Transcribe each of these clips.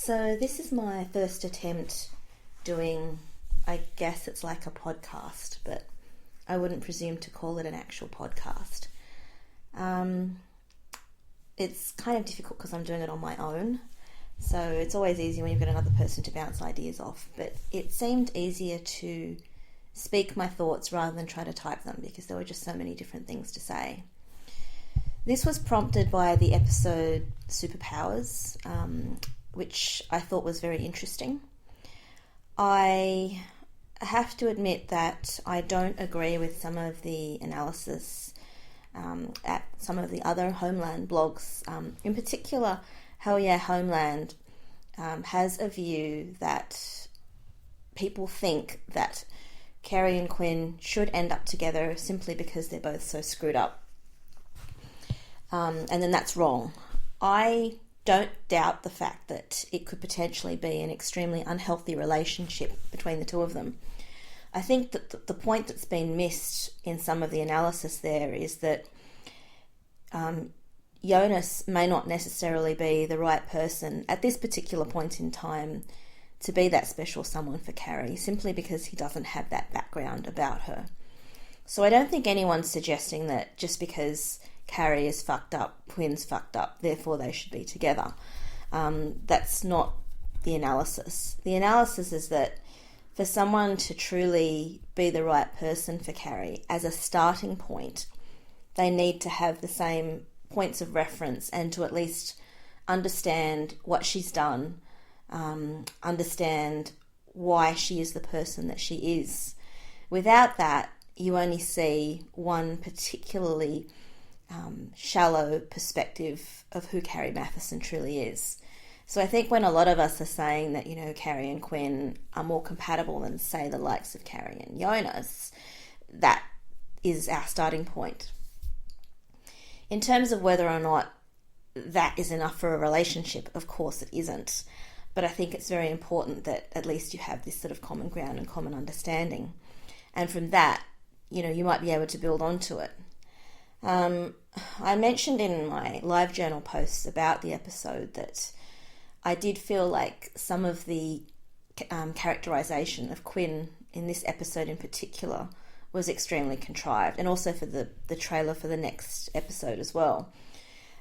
So this is my first attempt doing, I guess it's like a podcast, but I wouldn't presume to call it an actual podcast. It's kind of difficult because I'm doing it on my own, so it's always easy when you've got another person to bounce ideas off, but it seemed easier to speak my thoughts rather than try to type them because there were just so many different things to say. This was prompted by the episode Superpowers, which I thought was very interesting. I have to admit that I don't agree with some of the analysis at some of the other Homeland blogs. In particular, Hell Yeah Homeland has a view that people think that Carrie and Quinn should end up together simply because they're both so screwed up. And then that's wrong. I don't doubt the fact that it could potentially be an extremely unhealthy relationship between the two of them. I think that the point that's been missed in some of the analysis there is that Jonas may not necessarily be the right person at this particular point in time to be that special someone for Carrie, simply because he doesn't have that background about her. So I don't think anyone's suggesting that just because Carrie is fucked up, Quinn's fucked up, therefore they should be together. That's not the analysis. The analysis is that for someone to truly be the right person for Carrie, as a starting point, they need to have the same points of reference and to at least understand what she's done, understand why she is the person that she is. Without that, you only see one particularly shallow perspective of who Carrie Mathison truly is. So I think when a lot of us are saying that, Carrie and Quinn are more compatible than, say, the likes of Carrie and Jonas, that is our starting point. In terms of whether or not that is enough for a relationship, of course it isn't. But I think it's very important that at least you have this sort of common ground and common understanding. And from that, you might be able to build onto it. I mentioned in my live journal posts about the episode that I did feel like some of the characterization of Quinn in this episode in particular was extremely contrived, and also for the trailer for the next episode as well.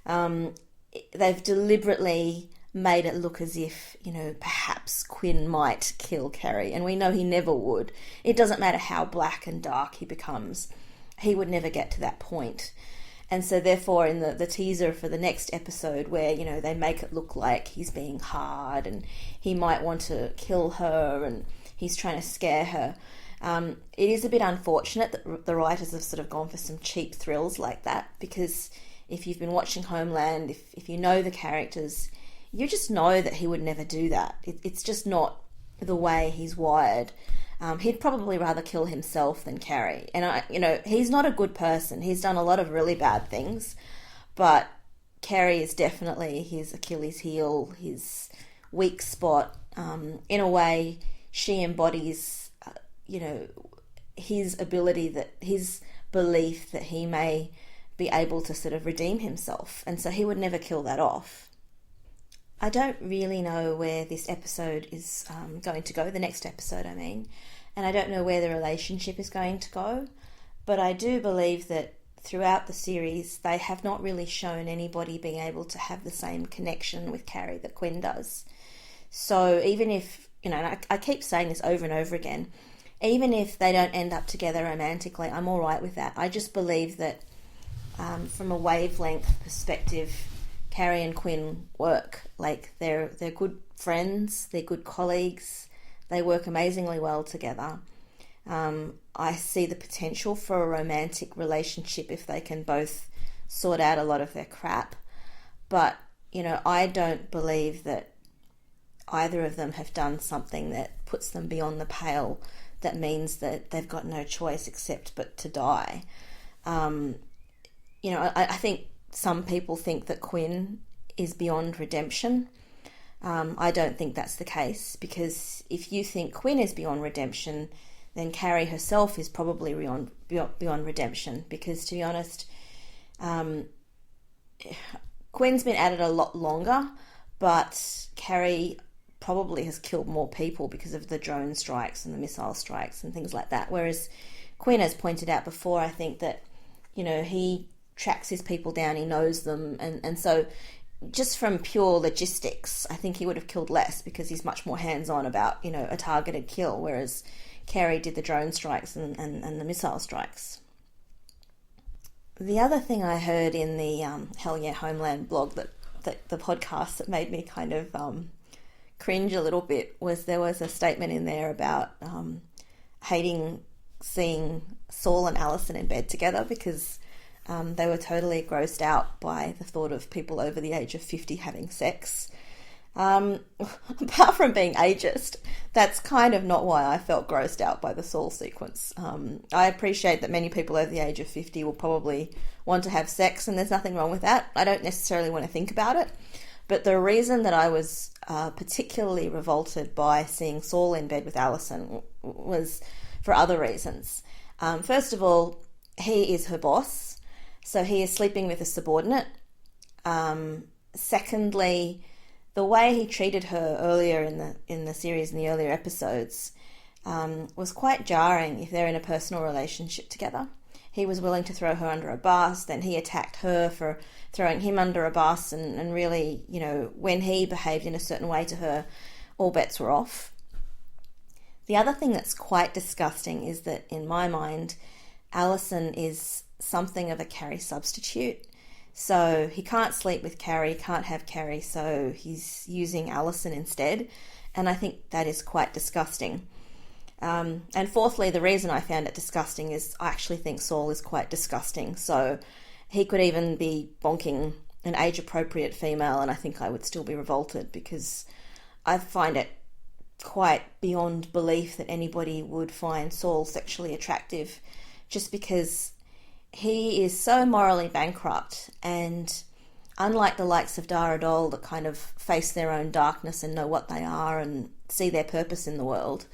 They've deliberately made it look as if, perhaps Quinn might kill Carrie, and we know he never would. It doesn't matter how black and dark he becomes. He would never get to that point. And so therefore in the teaser for the next episode where, they make it look like he's being hard and he might want to kill her and he's trying to scare her, it is a bit unfortunate that the writers have sort of gone for some cheap thrills like that, because if you've been watching Homeland, if you know the characters, you just know that he would never do that. It's just not the way he's wired. He'd probably rather kill himself than Carrie. And, he's not a good person. He's done a lot of really bad things. But Carrie is definitely his Achilles heel, his weak spot. In a way, she embodies, his ability, his belief that he may be able to sort of redeem himself. And so he would never kill that off. I don't really know where this episode is going to go, the next episode I mean, and I don't know where the relationship is going to go, but I do believe that throughout the series they have not really shown anybody being able to have the same connection with Carrie that Quinn does. So even if, and I keep saying this over and over again, even if they don't end up together romantically, I'm all right with that. I just believe that from a wavelength perspective, Carrie and Quinn work. Like they're good friends, they're good colleagues, they work amazingly well together. I see the potential for a romantic relationship if they can both sort out a lot of their crap. But, I don't believe that either of them have done something that puts them beyond the pale, that means that they've got no choice except but to die. I think some people think that Quinn is beyond redemption. I don't think that's the case, because if you think Quinn is beyond redemption, then Carrie herself is probably beyond redemption, because to be honest, Quinn's been at it a lot longer, but Carrie probably has killed more people because of the drone strikes and the missile strikes and things like that. Whereas Quinn has pointed out before, I think that, he tracks his people down, he knows them, and so just from pure logistics, I think he would have killed less because he's much more hands-on about, a targeted kill, whereas Carrie did the drone strikes and the missile strikes. The other thing I heard in the Hell Yeah Homeland blog, that the podcast, that made me kind of cringe a little bit, was there was a statement in there about hating seeing Saul and Alison in bed together because they were totally grossed out by the thought of people over the age of 50 having sex. Apart from being ageist, that's kind of not why I felt grossed out by the Saul sequence. I appreciate that many people over the age of 50 will probably want to have sex, and there's nothing wrong with that. I don't necessarily want to think about it. But the reason that I was particularly revolted by seeing Saul in bed with Alison was for other reasons. First of all, he is her boss, so he is sleeping with a subordinate. Secondly, the way he treated her earlier in the series, in the earlier episodes, was quite jarring if they're in a personal relationship together. He was willing to throw her under a bus, then he attacked her for throwing him under a bus, and really, when he behaved in a certain way to her, all bets were off. The other thing that's quite disgusting is that, in my mind, Alison is something of a Carrie substitute. So he can't sleep with Carrie, can't have Carrie, so he's using Alison instead. And I think that is quite disgusting. And fourthly, the reason I found it disgusting is I actually think Saul is quite disgusting. So he could even be bonking an age-appropriate female, and I think I would still be revolted because I find it quite beyond belief that anybody would find Saul sexually attractive just because he is so morally bankrupt, and unlike the likes of Dara Dole that kind of face their own darkness and know what they are and see their purpose in the world,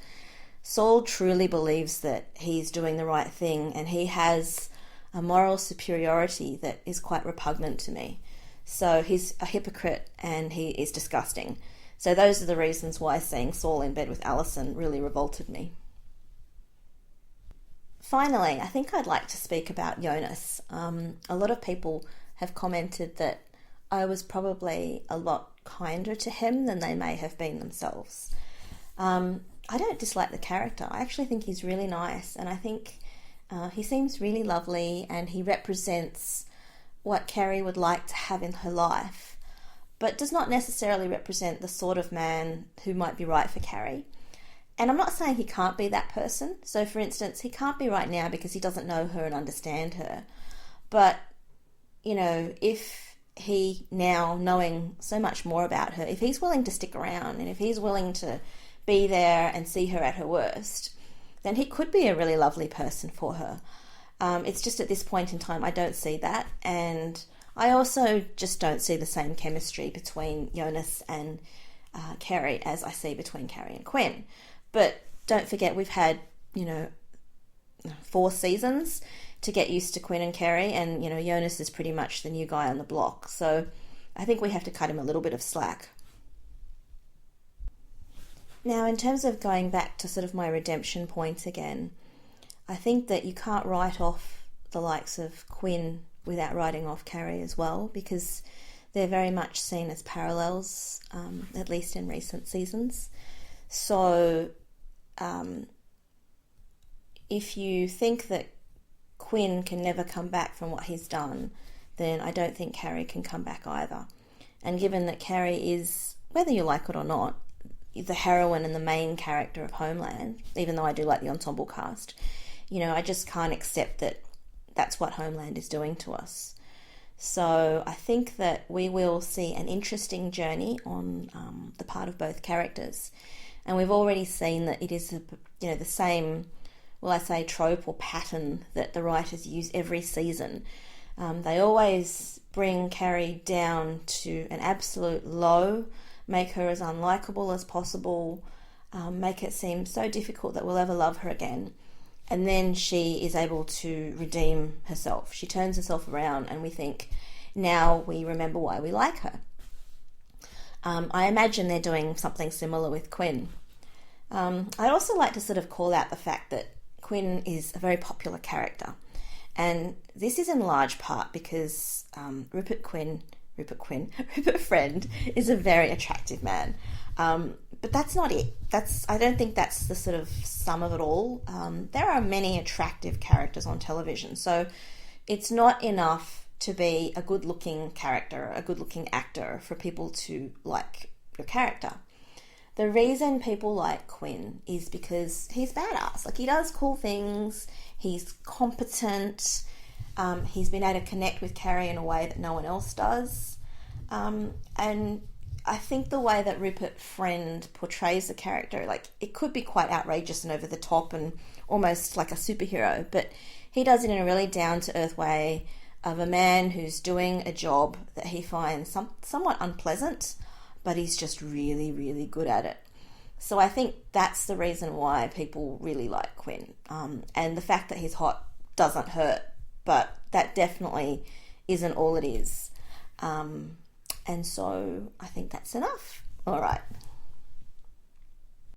Saul truly believes that he's doing the right thing, and he has a moral superiority that is quite repugnant to me. So he's a hypocrite and he is disgusting. So those are the reasons why seeing Saul in bed with Alison really revolted me. Finally, I think I'd like to speak about Jonas. A lot of people have commented that I was probably a lot kinder to him than they may have been themselves. I don't dislike the character. I actually think he's really nice, and I think he seems really lovely, and he represents what Carrie would like to have in her life, but does not necessarily represent the sort of man who might be right for Carrie. And I'm not saying he can't be that person. So, for instance, he can't be right now because he doesn't know her and understand her. But, if he, now knowing so much more about her, if he's willing to stick around and if he's willing to be there and see her at her worst, then he could be a really lovely person for her. It's just at this point in time I don't see that, and I also just don't see the same chemistry between Jonas and Carrie as I see between Carrie and Quinn. But don't forget, we've had 4 seasons to get used to Quinn and Carrie, and Jonas is pretty much the new guy on the block, so I think we have to cut him a little bit of slack. Now, in terms of going back to sort of my redemption points again, I think that you can't write off the likes of Quinn without writing off Carrie as well, because they're very much seen as parallels, at least in recent seasons. So, if you think that Quinn can never come back from what he's done, then I don't think Carrie can come back either. And given that Carrie is, whether you like it or not, the heroine and the main character of Homeland, even though I do like the ensemble cast, I just can't accept that that's what Homeland is doing to us. So I think that we will see an interesting journey on the part of both characters. And we've already seen that it is the same, trope or pattern that the writers use every season. They always bring Carrie down to an absolute low, make her as unlikable as possible, make it seem so difficult that we'll ever love her again. And then she is able to redeem herself. She turns herself around and we think, now we remember why we like her. I imagine they're doing something similar with Quinn. I'd also like to sort of call out the fact that Quinn is a very popular character. And this is in large part because Rupert Friend is a very attractive man. But that's not it. I don't think that's the sort of sum of it all. There are many attractive characters on television, so it's not enough to be a good-looking character, a good-looking actor for people to like your character. The reason people like Quinn is because he's badass. Like, he does cool things, he's competent, he's been able to connect with Carrie in a way that no one else does. And I think the way that Rupert Friend portrays the character, like, it could be quite outrageous and over the top and almost like a superhero, but he does it in a really down-to-earth way of a man who's doing a job that he finds somewhat unpleasant, but he's just really, really good at it. So I think that's the reason why people really like Quinn. And the fact that he's hot doesn't hurt, but that definitely isn't all it is. And so I think that's enough. All right.